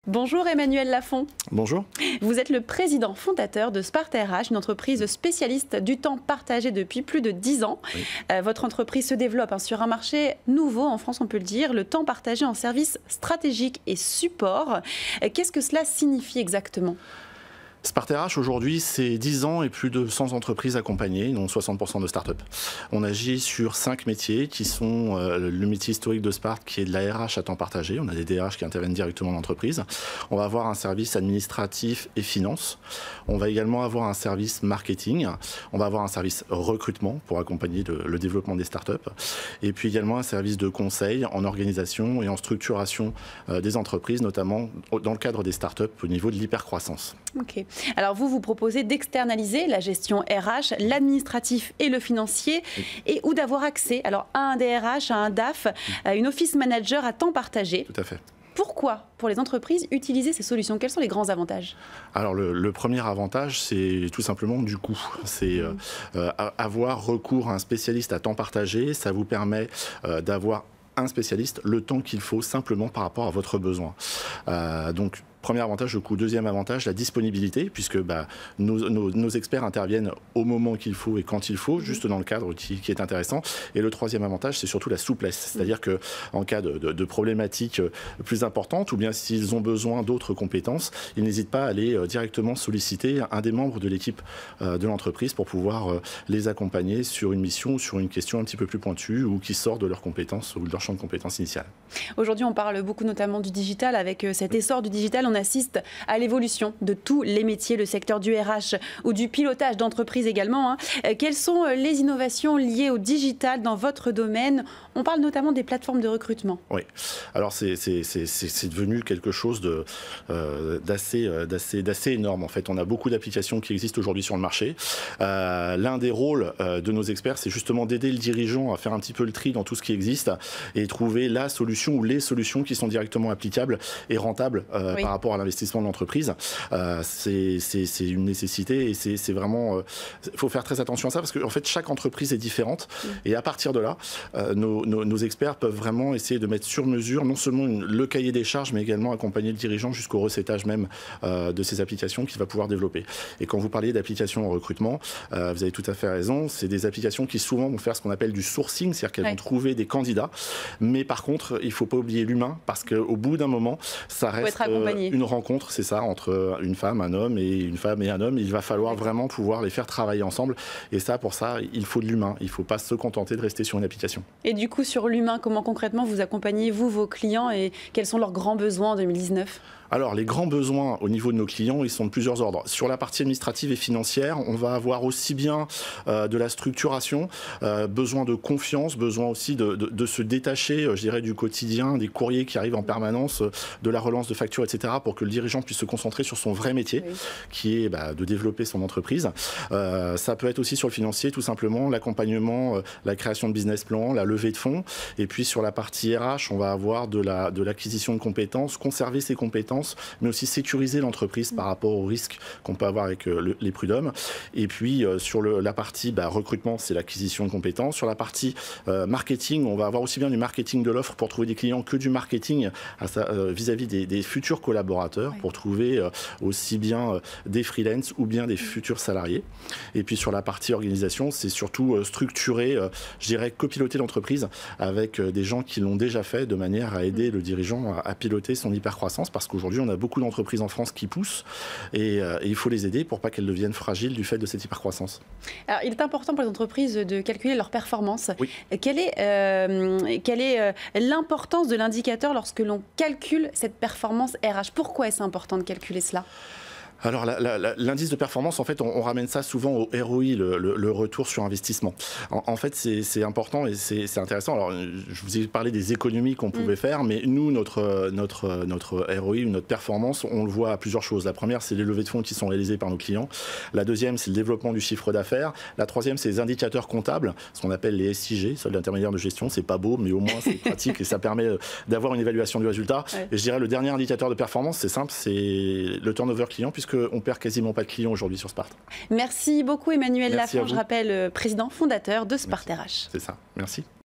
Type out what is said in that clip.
Bonjour Emmanuel Lafont. Bonjour. Vous êtes le président fondateur de Spart RH, une entreprise spécialiste du temps partagé depuis plus de 10 ans. Oui. Votre entreprise se développe sur un marché nouveau en France, on peut le dire, le temps partagé en services stratégiques et support. Qu'est-ce que cela signifie exactement ? Spart RH, aujourd'hui, c'est 10 ans et plus de 100 entreprises accompagnées, dont 60% de start-up. On agit sur 5 métiers qui sont le métier historique de Spart, qui est de la RH à temps partagé. On a des DRH qui interviennent directement dans l'entreprise. On va avoir un service administratif et finance. On va également avoir un service marketing. On va avoir un service recrutement pour accompagner le développement des start-up. Et puis également un service de conseil en organisation et en structuration des entreprises, notamment dans le cadre des start-up au niveau de l'hypercroissance. Ok. Alors vous proposez d'externaliser la gestion RH, l'administratif et le financier, ou d'avoir accès à un DRH, à un DAF, à une office manager à temps partagé. Tout à fait. Pourquoi, pour les entreprises, utiliser ces solutions? Quels sont les grands avantages? Alors le premier avantage, c'est tout simplement du coût. C'est avoir recours à un spécialiste à temps partagé, ça vous permet d'avoir un spécialiste le temps qu'il faut simplement par rapport à votre besoin. Donc, premier avantage, le coût. Deuxième avantage, la disponibilité, puisque nos experts interviennent au moment qu'il faut et quand il faut, juste dans le cadre qui est intéressant. Et le troisième avantage, c'est surtout la souplesse. C'est-à-dire qu'en cas de problématiques plus importantes, ou bien s'ils ont besoin d'autres compétences, ils n'hésitent pas à aller directement solliciter un des membres de l'équipe de l'entreprise pour pouvoir les accompagner sur une mission ou sur une question un petit peu plus pointue ou qui sort de leurs compétences ou de leur champ de compétences initial. Aujourd'hui, on parle beaucoup notamment du digital. Avec cet essor du digital, on assiste à l'évolution de tous les métiers, le secteur du RH ou du pilotage d'entreprise également. Quelles sont les innovations liées au digital dans votre domaine? On parle notamment des plateformes de recrutement. Oui, alors c'est devenu quelque chose d'assez énorme. En fait, on a beaucoup d'applications qui existent aujourd'hui sur le marché. L'un des rôles de nos experts, c'est justement d'aider le dirigeant à faire un petit peu le tri dans tout ce qui existe et trouver la solution ou les solutions qui sont directement applicables et rentables par rapport à l'investissement de l'entreprise. C'est une nécessité et c'est vraiment... Il faut faire très attention à ça parce qu'en fait, chaque entreprise est différente. Et à partir de là, nos experts peuvent vraiment essayer de mettre sur mesure non seulement le cahier des charges, mais également accompagner le dirigeant jusqu'au recettage même de ces applications qu'il va pouvoir développer. Et quand vous parliez d'applications en recrutement, vous avez tout à fait raison, c'est des applications qui souvent vont faire ce qu'on appelle du sourcing, c'est-à-dire qu'elles vont trouver des candidats. Mais par contre, il ne faut pas oublier l'humain parce qu'au bout d'un moment, ça reste une rencontre, c'est ça, entre une femme, un homme et une femme et un homme. Il va falloir vraiment pouvoir les faire travailler ensemble. Et ça, pour ça, il faut de l'humain. Il ne faut pas se contenter de rester sur une application. Et du coup, sur l'humain, comment concrètement vous accompagnez, vous, vos clients, et quels sont leurs grands besoins en 2019 ? Alors, les grands besoins au niveau de nos clients, ils sont de plusieurs ordres. Sur la partie administrative et financière, on va avoir aussi bien de la structuration, besoin de confiance, besoin aussi de se détacher, je dirais, du quotidien, des courriers qui arrivent en permanence, de la relance de factures, etc., pour que le dirigeant puisse se concentrer sur son vrai métier, qui est de développer son entreprise. Ça peut être aussi sur le financier, tout simplement, l'accompagnement, la création de business plan, la levée de fonds. Et puis, sur la partie RH, on va avoir de l'acquisition de compétences, conserver ses compétences, mais aussi sécuriser l'entreprise par rapport aux risques qu'on peut avoir avec les prud'hommes. Et puis, sur la partie recrutement, c'est l'acquisition de compétences. Sur la partie marketing, on va avoir aussi bien du marketing de l'offre pour trouver des clients que du marketing vis-à-vis des futurs collaborateurs pour trouver aussi bien des freelances ou bien des futurs salariés. Et puis, sur la partie organisation, c'est surtout structurer, je dirais, copiloter l'entreprise avec des gens qui l'ont déjà fait de manière à aider le dirigeant à piloter son hypercroissance parce qu'aujourd'hui, on a beaucoup d'entreprises en France qui poussent et il faut les aider pour pas qu'elles deviennent fragiles du fait de cette hypercroissance. Alors, il est important pour les entreprises de calculer leur performance. Oui. Quelle est l'importance de l'indicateur lorsque l'on calcule cette performance RH? Pourquoi est-ce important de calculer cela? Alors, l'indice de performance, en fait, on ramène ça souvent au ROI, le retour sur investissement. En fait, c'est important et c'est intéressant. Alors, je vous ai parlé des économies qu'on pouvait faire, mais nous, notre ROI, notre performance, on le voit à plusieurs choses. La première, c'est les levées de fonds qui sont réalisées par nos clients. La deuxième, c'est le développement du chiffre d'affaires. La troisième, c'est les indicateurs comptables, ce qu'on appelle les SIG, solde intermédiaire de gestion. C'est pas beau, mais au moins, c'est pratique et ça permet d'avoir une évaluation du résultat. Ouais. Et je dirais, le dernier indicateur de performance, c'est simple, c'est le turnover client, puisqu'on perd quasiment pas de clients aujourd'hui sur Spart. Merci beaucoup Emmanuel Lafont, je rappelle président fondateur de Spart RH. C'est ça, merci.